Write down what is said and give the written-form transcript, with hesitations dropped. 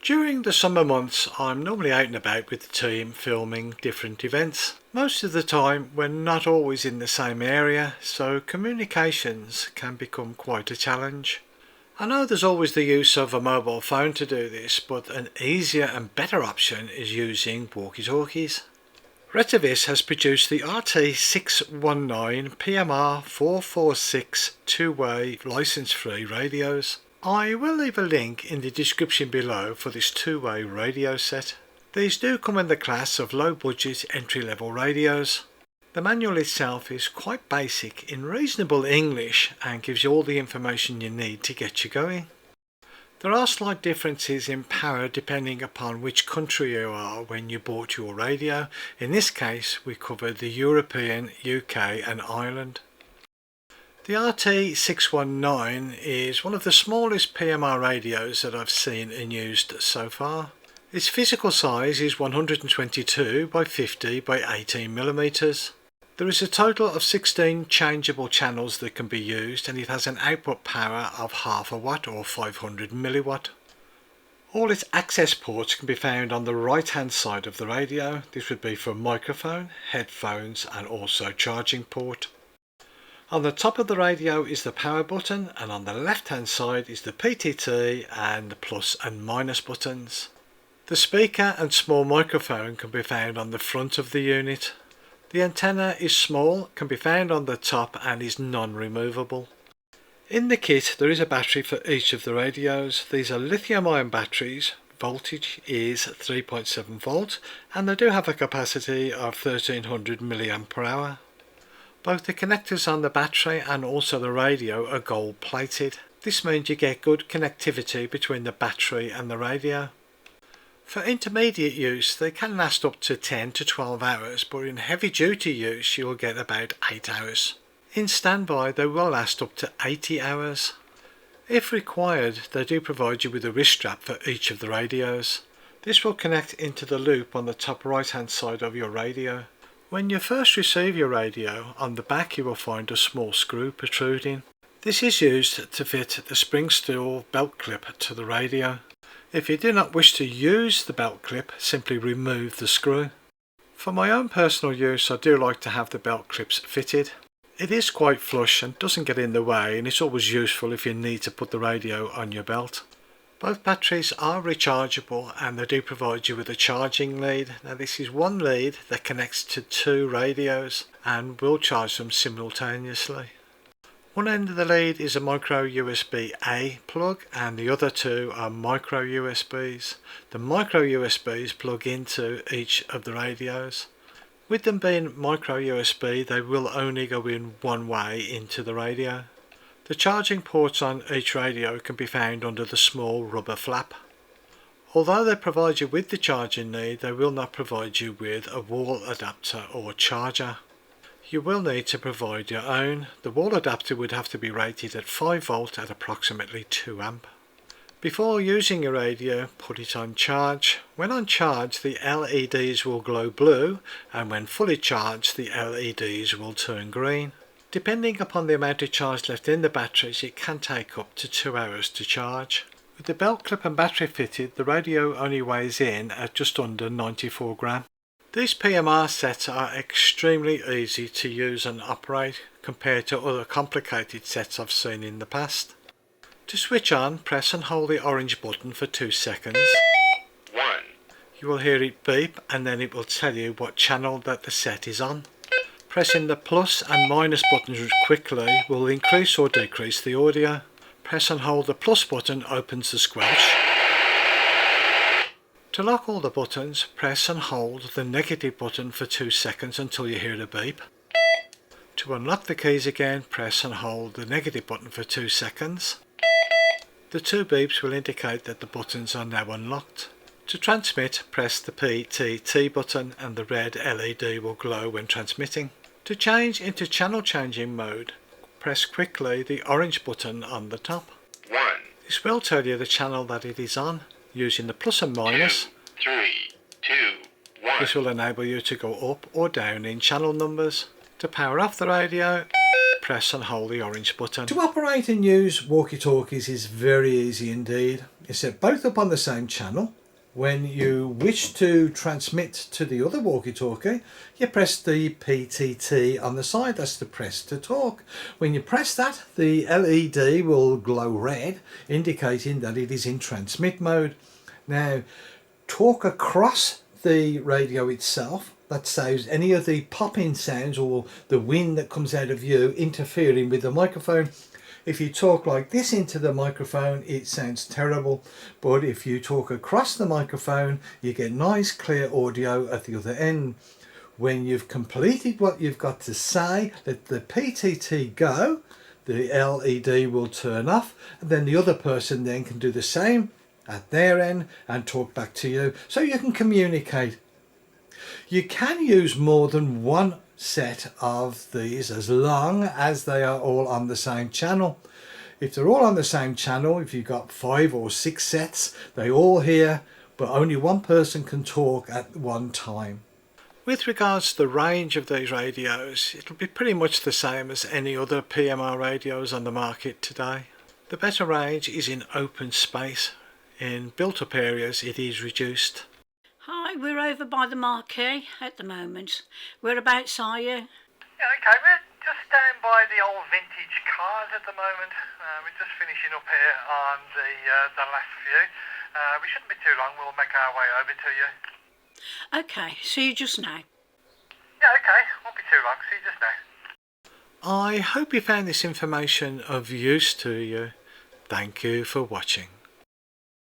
During the summer months, I'm normally out and about with the team filming different events. Most of the time we're not always in the same area, so communications can become quite a challenge. I know there's always the use of a mobile phone to do this, but an easier and better option is using walkie-talkies. Retevis has produced the RT619 PMR446 two-way license-free radios. I will leave a link in the description below for this two-way radio set. These do come in the class of low-budget entry-level radios. The manual itself is quite basic in reasonable English and gives you all the information you need to get you going. There are slight differences in power depending upon which country you are when you bought your radio. In this case we covered the European, UK and Ireland. The RT619 is one of the smallest PMR radios that I've seen and used so far. Its physical size is 122 by 50 by 18 millimeters. There is a total of 16 changeable channels that can be used, and it has an output power of half a watt or 500 milliwatt. All its access ports can be found on the right hand side of the radio. This would be for microphone, headphones and also charging port. On the top of the radio is the power button, and on the left hand side is the PTT and the plus and minus buttons. The speaker and small microphone can be found on the front of the unit. The antenna is small, can be found on the top and is non-removable. In the kit there is a battery for each of the radios. These are lithium-ion batteries. Voltage is 3.7 volts and they do have a capacity of 1300 mAh. Both the connectors on the battery and also the radio are gold plated. This means you get good connectivity between the battery and the radio. For intermediate use they can last up to 10 to 12 hours, but in heavy duty use you will get about 8 hours. In standby they will last up to 80 hours. If required they do provide you with a wrist strap for each of the radios. This will connect into the loop on the top right hand side of your radio. When you first receive your radio, on the back you will find a small screw protruding. This is used to fit the spring steel belt clip to the radio. If you do not wish to use the belt clip, simply remove the screw. For my own personal use I do like to have the belt clips fitted. It is quite flush and doesn't get in the way, and it's always useful if you need to put the radio on your belt. Both batteries are rechargeable and they do provide you with a charging lead. Now this is one lead that connects to two radios and will charge them simultaneously. One end of the lead is a micro USB-A plug and the other two are micro USBs. The micro USBs plug into each of the radios. With them being micro USB they will only go in one way into the radio. The charging ports on each radio can be found under the small rubber flap. Although they provide you with the charging lead, they will not provide you with a wall adapter or charger. You will need to provide your own. The wall adapter would have to be rated at 5 volt at approximately 2 amp. Before using your radio, put it on charge. When on charge, the LEDs will glow blue, and when fully charged, the LEDs will turn green. Depending upon the amount of charge left in the batteries, it can take up to 2 hours to charge. With the belt clip and battery fitted, the radio only weighs in at just under 94 grams. These PMR sets are extremely easy to use and operate compared to other complicated sets I've seen in the past. To switch on, press and hold the orange button for 2 seconds. 1. You will hear it beep and then it will tell you what channel that the set is on. Pressing the plus and minus buttons quickly will increase or decrease the audio. Press and hold the plus button opens the squelch. To lock all the buttons, press and hold the negative button for 2 seconds until you hear the beep. To unlock the keys again, press and hold the negative button for 2 seconds. The two beeps will indicate that the buttons are now unlocked. To transmit, press the PTT button and the red LED will glow when transmitting. To change into channel changing mode, press quickly the orange button on the top. 1. This will tell you the channel that it is on, using the plus and minus. 2, 3, 2, 1. This will enable you to go up or down in channel numbers. To power off the radio, press and hold the orange button. To operate and use walkie-talkies is very easy indeed. You set both up on the same channel. When you wish to transmit to the other walkie-talkie, you press the PTT on the side, that's the press to talk. When you press that, the LED will glow red, indicating that it is in transmit mode. Now, talk across the radio itself. That saves any of the popping sounds or the wind that comes out of you interfering with the microphone. If you talk like this into the microphone, it sounds terrible, but if you talk across the microphone, you get nice clear audio at the other end. When you've completed what you've got to say, let the PTT go, the LED will turn off, and then the other person then can do the same at their end and talk back to you, so you can communicate. You can use more than one set of these as long as they are all on the same channel. If they're all on the same channel, if you've got 5 or 6 sets, they all hear, but only one person can talk at one time. With regards to the range of these radios, it'll be pretty much the same as any other PMR radios on the market today. The better range is in open space. In built-up areas it is reduced. Hi, we're over by the marquee at the moment. Whereabouts are you? Yeah, okay, we're just down by the old vintage cars at the moment. We're just finishing up here on the last few. We shouldn't be too long, we'll make our way over to you. Okay, see you just now. Yeah, okay, won't be too long, see you just now. I hope you found this information of use to you. Thank you for watching.